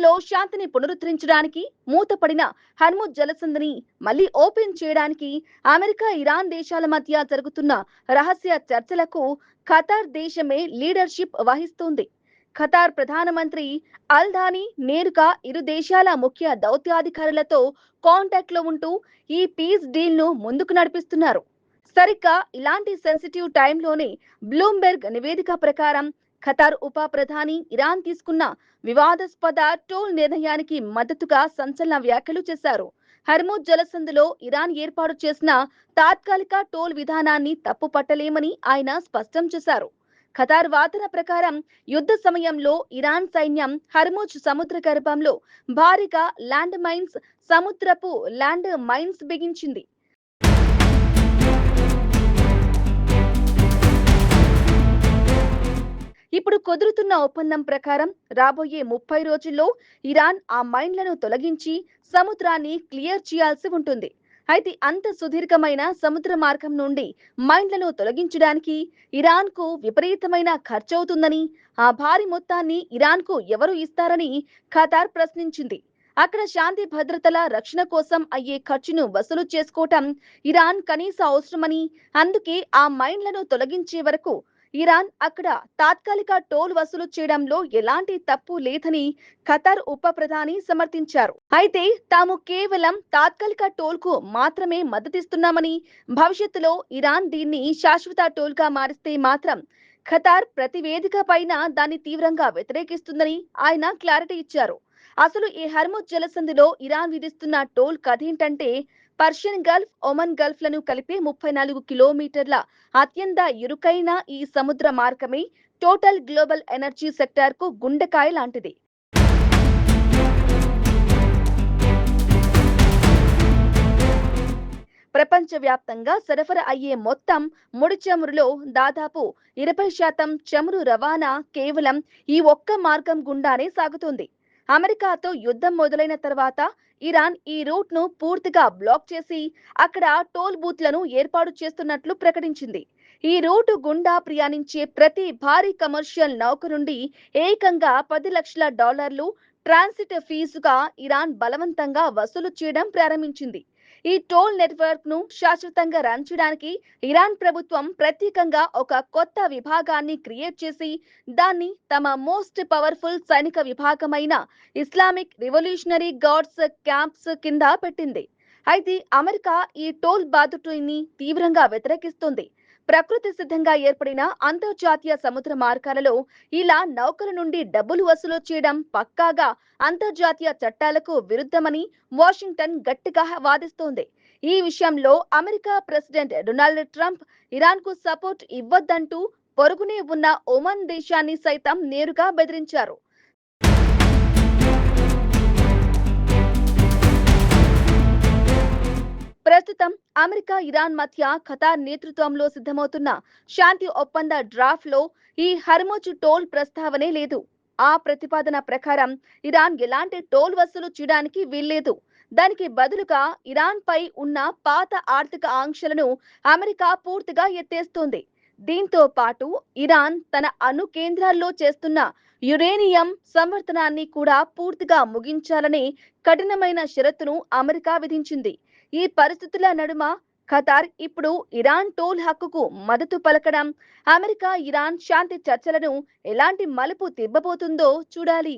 లో శాంతిని పునరుద్ధరించడానికి మూతపడిన హర్ముజ్ జలసంధిని మళ్లీ ఓపెన్ చేయడానికి అమెరికా ఇరాన్ దేశాల మధ్య జరుగుతున్న రహస్య చర్చలకు ఖతార్ దేశమే లీడర్షిప్ వహిస్తుంది. ఖతార్ ప్రధానమంత్రి అల్ ధానీ నేరుగా ఇరు దేశాల ముఖ్య దౌత్యాధికారులతో కాంటాక్ట్ లో ఉంటూ ఈ పీస్ డీల్ ను ముందుకు నడిపిస్తున్నారు. సరిగ్గా ఇలాంటి సెన్సిటివ్ టైంలోనే బ్లూంబెర్గ్ నివేదిక ప్రకారం ఖతార్ ఉప ప్రధాని ఇరాన్ తీసుకున్న వివాదాస్పద టోల్ నిర్ణయానికి మద్దతుగా సంచలన వ్యాఖ్యలు చేశారు. హర్ముజ్ జలసంధిలో ఇరాన్ ఏర్పాటు చేసిన తాత్కాలిక టోల్ విధానాన్ని తప్పు పట్టలేమని ఆయన స్పష్టం చేశారు. ఖతార్ వాదన ప్రకారం యుద్ధ సమయంలో ఇరాన్ సైన్యం హర్ముజ్ సముద్ర గర్భంలో భారీగా సముద్రపు ల్యాండ్ మైన్స్ బిగించింది. ఇప్పుడు కుదురుతున్న ఒప్పందం ప్రకారం రాబోయే 30 రోజుల్లో ఇరాన్ ఆ మైన్లను తొలగించి సముద్రాన్ని క్లియర్ చేయాల్సి ఉంటుంది. అయితే అంత సుదీర్ఘమైన సముద్ర మార్గం నుండి మైన్లను తొలగించడానికి ఇరాన్ కు విపరీతమైన ఖర్చవుతుందని, ఆ భారీ మొత్తాన్ని ఇరాన్ కు ఎవరు ఇస్తారని ఖతార్ ప్రశ్నించింది. అక్కడ శాంతి భద్రతల రక్షణ కోసం అయ్యే ఖర్చును వసూలు చేసుకోవటం ఇరాన్ కనీస అవసరమని, అందుకే ఆ మైన్లను తొలగించే వరకు ఇరాన్ అక్కడ తాత్కాలిక టోల్ వసూలు చేయడంలో ఎలాంటి తప్పు లేదని ఖతార్ ఉప ప్రధాని సమర్థించారు. అయితే తాము కేవలం తాత్కాలిక టోల్ కు మాత్రమే మద్దతిస్తున్నామని, భవిష్యత్తులో ఇరాన్ దీన్ని శాశ్వత టోల్ గా మారిస్తే మాత్రం ఖతార్ ప్రతి వేదిక పైన దాన్ని తీవ్రంగా వ్యతిరేకిస్తుందని ఆయన క్లారిటీ ఇచ్చారు. అసలు ఈ హర్ముజ్ జలసంధిలో ఇరాన్ విధిస్తున్న టోల్ కథేంటంటే, పర్షియన్ గల్ఫ్, ఒమన్ గల్ఫ్ లను కలిపే 34 కిలోమీటర్ల అత్యంత ఇరుకైన ఈ సముద్ర మార్గమే టోటల్ గ్లోబల్ ఎనర్జీ సెక్టార్ కు గుండెకాయ లాంటిది. ప్రపంచవ్యాప్తంగా సరఫరా అయ్యే మొత్తం ముడి చమురులో దాదాపు 20% చమురు రవాణా కేవలం ఈ ఒక్క మార్గం గుండానే సాగుతుంది. అమెరికాతో యుద్ధం మొదలైన తర్వాత ఇరాన్ ఈ రూట్ ను పూర్తిగా బ్లాక్ చేసి అక్కడ టోల్ బూత్లను ఏర్పాటు చేస్తున్నట్లు ప్రకటించింది. ఈ రూటు గుండా ప్రయాణించే ప్రతి భారీ కమర్షియల్ నౌక నుండి ఏకంగా $10 లక్షల ట్రాన్సిట్ ఫీజుగా ఇరాన్ బలవంతంగా వసూలు చేయడం ప్రారంభించింది. ఈ టోల్ నెట్వర్క్ ను శాశ్వతంగా రన్ చేయడానికి ఇరాన్ ప్రభుత్వం ప్రత్యేకంగా ఒక కొత్త విభాగాన్ని క్రియేట్ చేసి దాన్ని తమ మోస్ట్ పవర్ఫుల్ సైనిక విభాగమైన ఇస్లామిక్ రివల్యూషనరీ గార్డ్స్ క్యాంప్స్ కింద పెట్టింది. అయితే అమెరికా ఈ టోల్ బాధ్యతని తీవ్రంగా వ్యతిరేకిస్తుంది. ప్రకృతి సిద్ధంగా ఏర్పడిన అంతర్జాతీయ సముద్ర మార్గాలలో ఇలా నౌకల నుండి డబ్బులు వసూలు చేయడం పక్కాగా అంతర్జాతీయ చట్టాలకు విరుద్ధమని వాషింగ్టన్ గట్టిగా వాదిస్తోంది. ఈ విషయంలో America president Donald Trump Iran కు సపోర్ట్ ఇవ్వొద్దంటూ పొరుగునే ఉన్న ఒమన్ దేశాన్ని సైతం నేరుగా బెదిరించారు. ప్రస్తుతం అమెరికా ఇరాన్ మధ్య ఖతార్ నేతృత్వంలో సిద్ధమవుతున్న శాంతి ఒప్పంద డ్రాఫ్ట్ లో ఈ హర్ముజ్ టోల్ ప్రస్తావనే లేదు. ఆ ప్రతిపాదన ప్రకారం ఇరాన్ ఎలాంటి టోల్ వసూలు చేయడానికి వీల్లేదు. దానికి బదులుగా ఇరాన్ పై ఉన్న పాత ఆర్థిక ఆంక్షలను అమెరికా పూర్తిగా ఎత్తేస్తోంది. దీంతో పాటు ఇరాన్ తన అణు కేంద్రాల్లో చేస్తున్న యురేనియం సంవర్ధనాన్ని కూడా పూర్తిగా ముగించాలనే కఠినమైన షరతును అమెరికా విధించింది. ఈ పరిస్థితుల నడుమ ఖతార్ ఇప్పుడు ఇరాన్ టోల్ హక్కుకు మద్దతు పలకడం అమెరికా ఇరాన్ శాంతి చర్చలను ఎలాంటి మలుపు తిప్పబోతుందో చూడాలి.